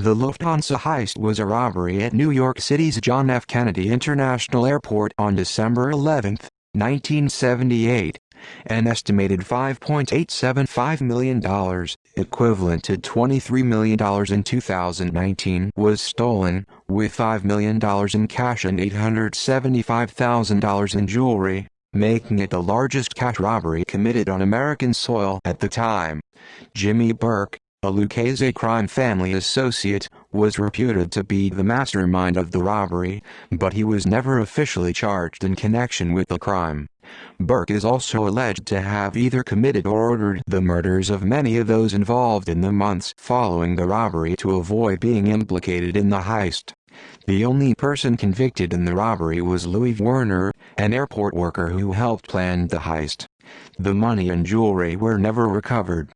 The Lufthansa heist was a robbery at New York City's John F. Kennedy International Airport on December 11, 1978. An estimated $5.875 million, equivalent to $23 million in 2019, was stolen, with $5 million in cash and $875,000 in jewelry, making it the largest cash robbery committed on American soil at the time. Jimmy Burke, a LiCastri crime family associate, was reputed to be the mastermind of the robbery, but he was never officially charged in connection with the crime. Burke is also alleged to have either committed or ordered the murders of many of those involved in the months following the robbery to avoid being implicated in the heist. The only person convicted in the robbery was Louis Werner, an airport worker who helped plan the heist. The money and jewelry were never recovered.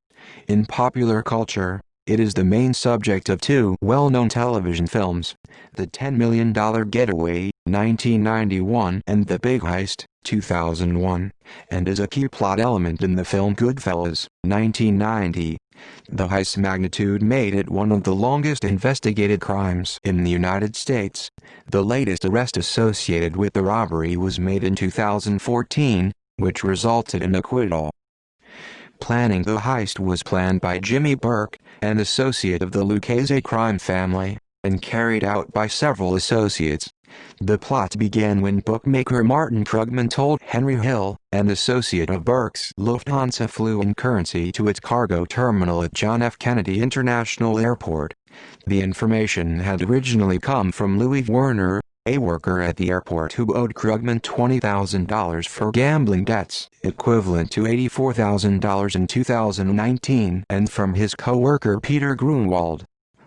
In popular culture, it is the main subject of two well-known television films, The $10 Million Getaway, 1991, and The Big Heist, 2001, and is a key plot element in the film Goodfellas, 1990. The heist's magnitude made it one of the longest investigated crimes in the United States. The latest arrest associated with the robbery was made in 2014, which resulted in acquittal. Planning the heist was planned by Jimmy Burke, an associate of the LiCastri crime family, and carried out by several associates. The plot began when bookmaker Martin Krugman told Henry Hill, an associate of Burke's, Lufthansa flew in currency to its cargo terminal at John F. Kennedy International Airport. The information had originally come from Louis Werner, a worker at the airport who owed Krugman $20,000 for gambling debts, equivalent to $84,000 in 2019, and from his co-worker Peter Grunwald.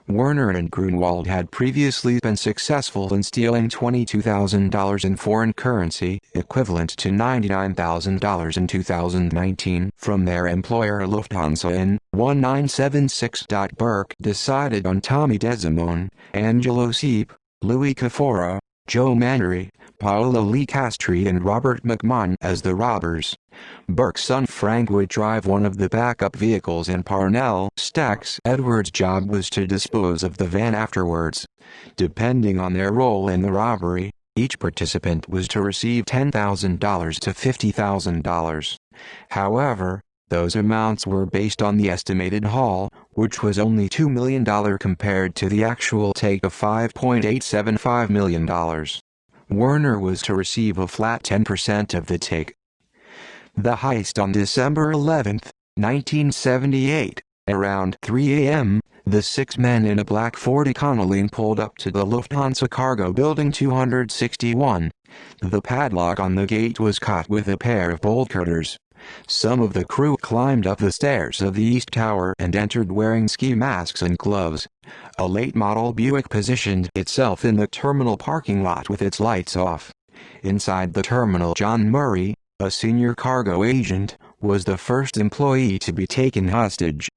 Werner and Grunwald had previously been successful in stealing $22,000 in foreign currency, equivalent to $99,000 in 2019, from their employer Lufthansa in 1976. Burke decided on Tommy DeSimone, Angelo Seep, Louis Cafora, Joe Maneri, Paolo LiCastri and Robert McMahon as the robbers. Burke's son Frank would drive one of the backup vehicles and Parnell Stax Edwards' job was to dispose of the van afterwards. Depending on their role in the robbery, each participant was to receive $10,000 to $50,000. However, those amounts were based on the estimated haul, which was only $2 million compared to the actual take of $5.875 million. Werner was to receive a flat 10% of the take. The heist on December 11, 1978, around 3 a.m., the six men in a black Ford Econoline pulled up to the Lufthansa Cargo Building 261. The padlock on the gate was caught with a pair of bolt cutters. Some of the crew climbed up the stairs of the East Tower and entered wearing ski masks and gloves. A late-model Buick positioned itself in the terminal parking lot with its lights off. Inside the terminal, John Murray, a senior cargo agent, was the first employee to be taken hostage.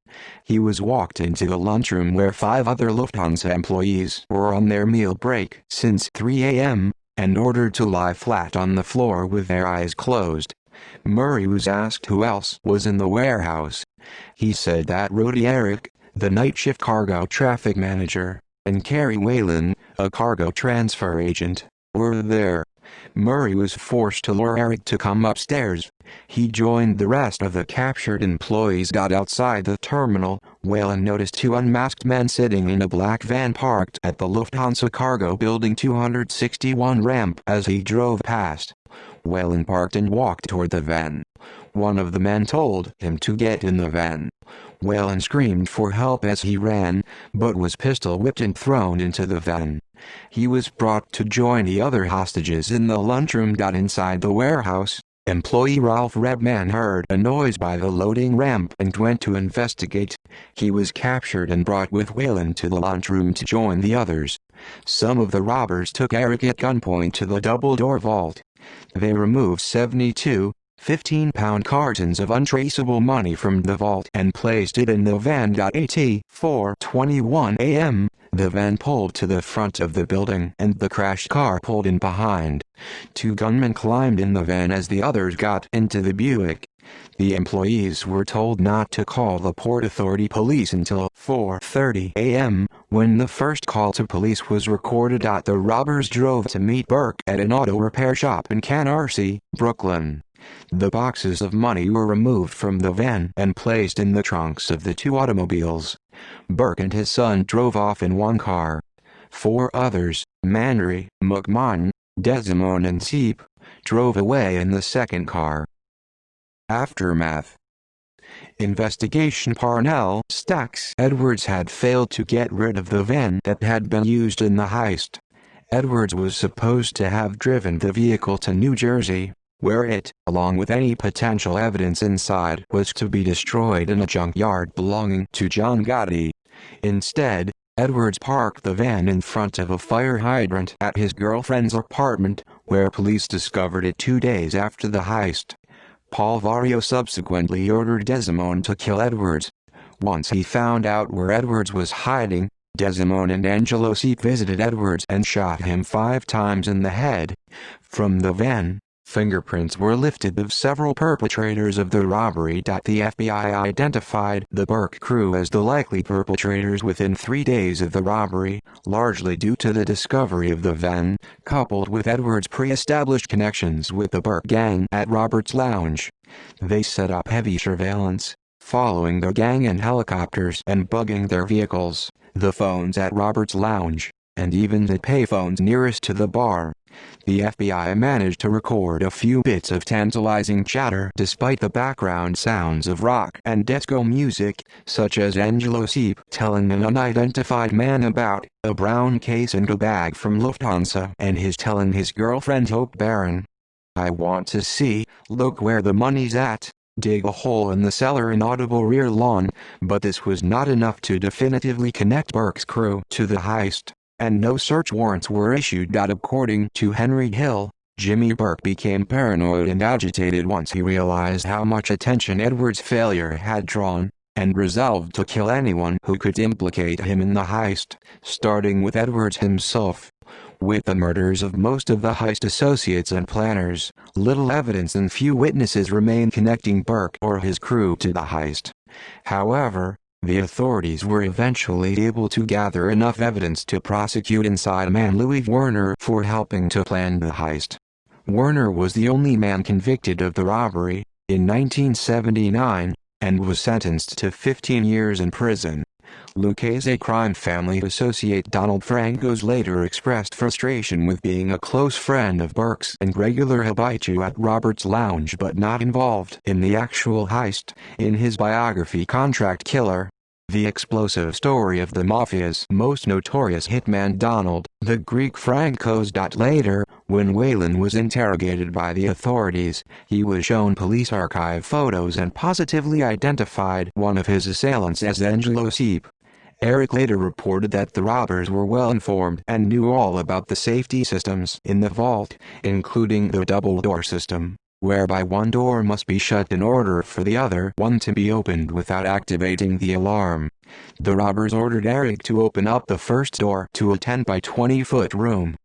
He was walked into the lunchroom where 5 other Lufthansa employees were on their meal break since 3 a.m., and ordered to lie flat on the floor with their eyes closed. Murray was asked who else was in the warehouse. He said that Rudy Eric, the night shift cargo traffic manager, and Kerry Whalen, a cargo transfer agent, were there. Murray was forced to lure Eric to come upstairs. He joined the rest of the captured employees. Outside the terminal, Whalen noticed 2 unmasked men sitting in a black van parked at the Lufthansa Cargo Building 261 ramp as he drove past. Whalen parked and walked toward the van. One of the men told him to get in the van. Whalen screamed for help as he ran, but was pistol-whipped and thrown into the van. He was brought to join the other hostages in the lunchroom. Inside the warehouse, employee Ralph Redman heard a noise by the loading ramp and went to investigate. He was captured and brought with Whalen to the lunchroom to join the others. Some of the robbers took Eric at gunpoint to the double-door vault. They removed 72 15-pound cartons of untraceable money from the vault and placed it in the van. At 4:21 a.m., the van pulled to the front of the building and the crashed car pulled in behind. 2 gunmen climbed in the van as the others got into the Buick. The employees were told not to call the Port Authority police until 4:30 a.m., when the first call to police was recorded. The robbers drove to meet Burke at an auto repair shop in Canarsie, Brooklyn. The boxes of money were removed from the van and placed in the trunks of the two automobiles. Burke and his son drove off in one car. Four others, Manry, McMahon, Desmond and Seep, drove away in the second car. Aftermath. Investigation. Parnell Stacks. Edwards had failed to get rid of the van that had been used in the heist. Edwards was supposed to have driven the vehicle to New Jersey, where it, along with any potential evidence inside, was to be destroyed in a junkyard belonging to John Gotti. Instead, Edwards parked the van in front of a fire hydrant at his girlfriend's apartment, where police discovered it 2 days after the heist. Paul Vario subsequently ordered Desmond to kill Edwards. Once he found out where Edwards was hiding, Desmond and Angelo Seep visited Edwards and shot him 5 times in the head. From the van, fingerprints were lifted of several perpetrators of the robbery. The FBI identified the Burke crew as the likely perpetrators within 3 days of the robbery, largely due to the discovery of the van, coupled with Edwards' pre-established connections with the Burke gang at Robert's Lounge. They set up heavy surveillance, following the gang in helicopters and bugging their vehicles, the phones at Robert's Lounge, and even the payphones nearest to the bar. The FBI managed to record a few bits of tantalizing chatter despite the background sounds of rock and disco music, such as Angelo Seep telling an unidentified man about a brown case and a bag from Lufthansa, and his telling his girlfriend Hope Barron, "I want to see, look where the money's at, dig a hole in the cellar and audible rear lawn," but this was not enough to definitively connect Burke's crew to the heist, and no search warrants were issued. According to Henry Hill, Jimmy Burke became paranoid and agitated once he realized how much attention Edwards' failure had drawn, and resolved to kill anyone who could implicate him in the heist, starting with Edwards himself. With the murders of most of the heist associates and planners, little evidence and few witnesses remain connecting Burke or his crew to the heist. However, the authorities were eventually able to gather enough evidence to prosecute inside man Louis Werner for helping to plan the heist. Werner was the only man convicted of the robbery, in 1979, and was sentenced to 15 years in prison. LiCastri crime family associate Donald Francos later expressed frustration with being a close friend of Burke's and regular habitué at Robert's Lounge but not involved in the actual heist. In his biography Contract Killer, the explosive story of the Mafia's most notorious hitman Donald, the Greek Francos. Later, when Whelan was interrogated by the authorities, he was shown police archive photos and positively identified one of his assailants as Angelo Seep. Eric later reported that the robbers were well informed and knew all about the safety systems in the vault, including the double-door system, whereby one door must be shut in order for the other one to be opened without activating the alarm. The robbers ordered Eric to open up the first door to a 10 by 20-foot room.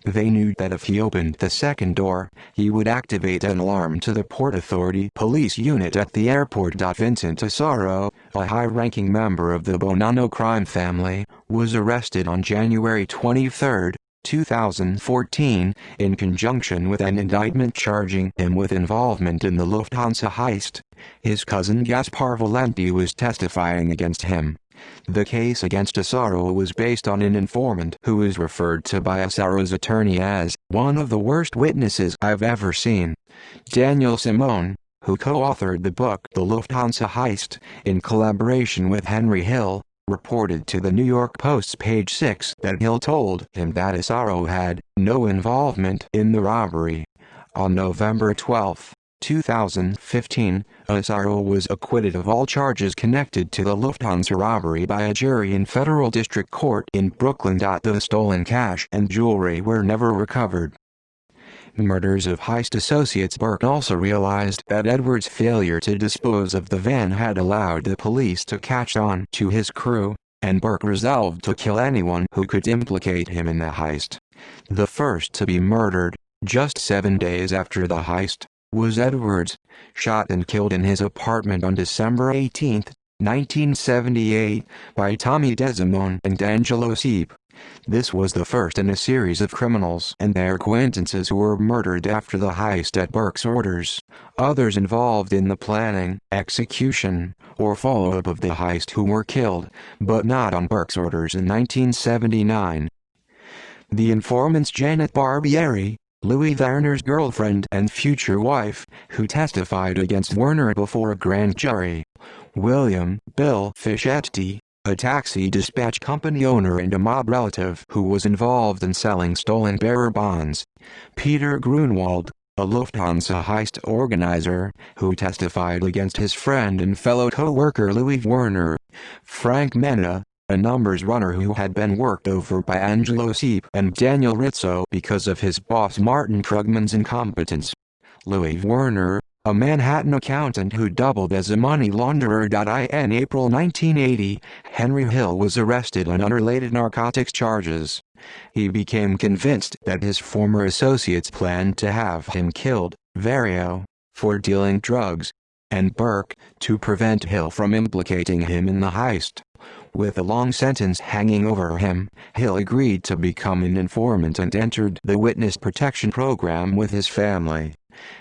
They knew that if he opened the second door, he would activate an alarm to the Port Authority police unit at the airport. Vincent Asaro, a high-ranking member of the Bonanno crime family, was arrested on January 23, 2014, in conjunction with an indictment charging him with involvement in the Lufthansa heist. His cousin Gaspar Valenti was testifying against him. The case against Asaro was based on an informant who is referred to by Asaro's attorney as one of the worst witnesses I've ever seen. Daniel Simone, who co-authored the book The Lufthansa Heist, in collaboration with Henry Hill, reported to the New York Post's Page 6 that Hill told him that Asaro had no involvement in the robbery. On November 12, 2015, Asaro was acquitted of all charges connected to the Lufthansa robbery by a jury in federal district court in Brooklyn. The stolen cash and jewelry were never recovered. Murders of heist associates. Burke also realized that Edwards' failure to dispose of the van had allowed the police to catch on to his crew, and Burke resolved to kill anyone who could implicate him in the heist. The first to be murdered, just 7 days after the heist, was Edwards. shot and killed in his apartment on December 18, 1978, by Tommy DeSimone and Angelo Seep. This was the first in a series of criminals and their acquaintances who were murdered after the heist at Burke's orders. Others involved in the planning, execution, or follow-up of the heist who were killed, but not on Burke's orders in 1979. The informants Janet Barbieri, Louis Werner's girlfriend and future wife, who testified against Werner before a grand jury. William "Bill" Fischetti, a taxi dispatch company owner and a mob relative who was involved in selling stolen bearer bonds. Peter Grunwald, a Lufthansa heist organizer, who testified against his friend and fellow co-worker Louis Werner. Frank Mena, a numbers runner who had been worked over by Angelo Seep and Daniel Rizzo because of his boss Martin Krugman's incompetence. Louis Werner, a Manhattan accountant who doubled as a money launderer. In April 1980, Henry Hill was arrested on unrelated narcotics charges. He became convinced that his former associates planned to have him killed, Vario, for dealing drugs, and Burke, to prevent Hill from implicating him in the heist. With a long sentence hanging over him, Hill agreed to become an informant and entered the witness protection program with his family.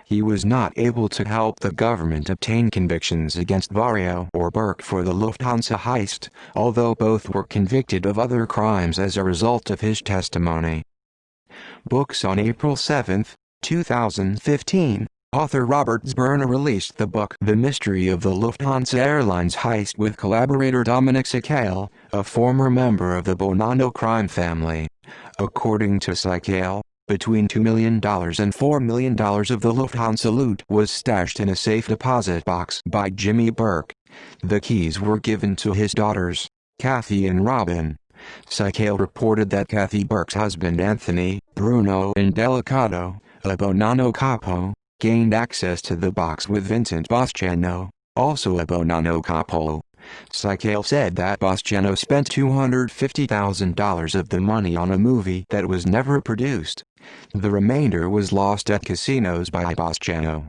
He was not able to help the government obtain convictions against Vario or Burke for the Lufthansa heist, although both were convicted of other crimes as a result of his testimony. Books. On April 7, 2015, author Robert Zberna released the book The Mystery of the Lufthansa Airlines Heist with collaborator Dominic Sakale, a former member of the Bonanno crime family. According to Sakale, between $2 million and $4 million of the Lufthansa loot was stashed in a safe deposit box by Jimmy Burke. The keys were given to his daughters, Kathy and Robin. Sakale reported that Kathy Burke's husband Anthony Bruno Indelicato, a Bonanno capo, gained access to the box with Vincent Bosciano, also a Bonanno capo. Sakale said that Bosciano spent $250,000 of the money on a movie that was never produced. The remainder was lost at casinos by Bosciano.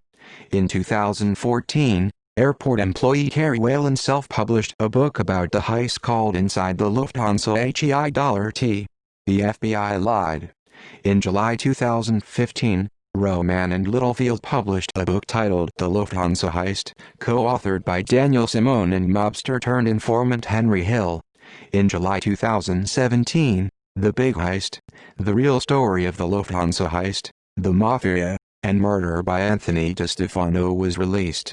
In 2014, airport employee Carrie Whalen self-published a book about the heist called Inside the Lufthansa HEIT. The FBI Lied. In July 2015, Roman and Littlefield published a book titled The Lufthansa Heist, co-authored by Daniel Simone and mobster-turned-informant Henry Hill. In July 2017, The Big Heist, The Real Story of the Lufthansa Heist, The Mafia, and Murder by Anthony DeStefano was released.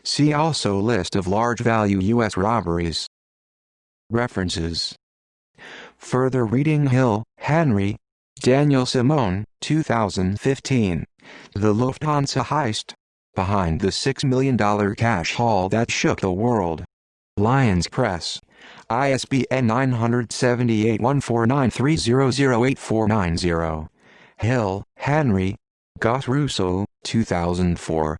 See also List of large-value U.S. robberies. References. Further reading. Hill, Henry, Daniel Simone, 2015. The Lufthansa Heist. Behind the $6 million cash haul that shook the world. Lions Press. ISBN 978-1493008490. Hill, Henry, Gus Russo, 2004.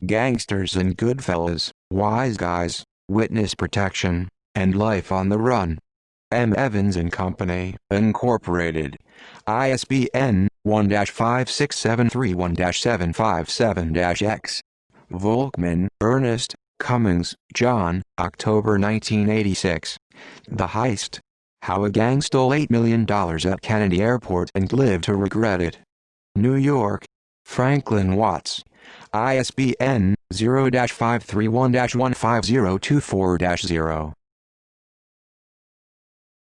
Gangsters and Goodfellas, Wise Guys, Witness Protection, and Life on the Run. M. Evans and Company, Incorporated. ISBN 1-56731-757-X. Volkman, Ernest, Cummings, John, October 1986. The Heist. How a Gang Stole $8 million at Kennedy Airport and Lived to Regret It. New York, Franklin Watts. ISBN 0-531-15024-0.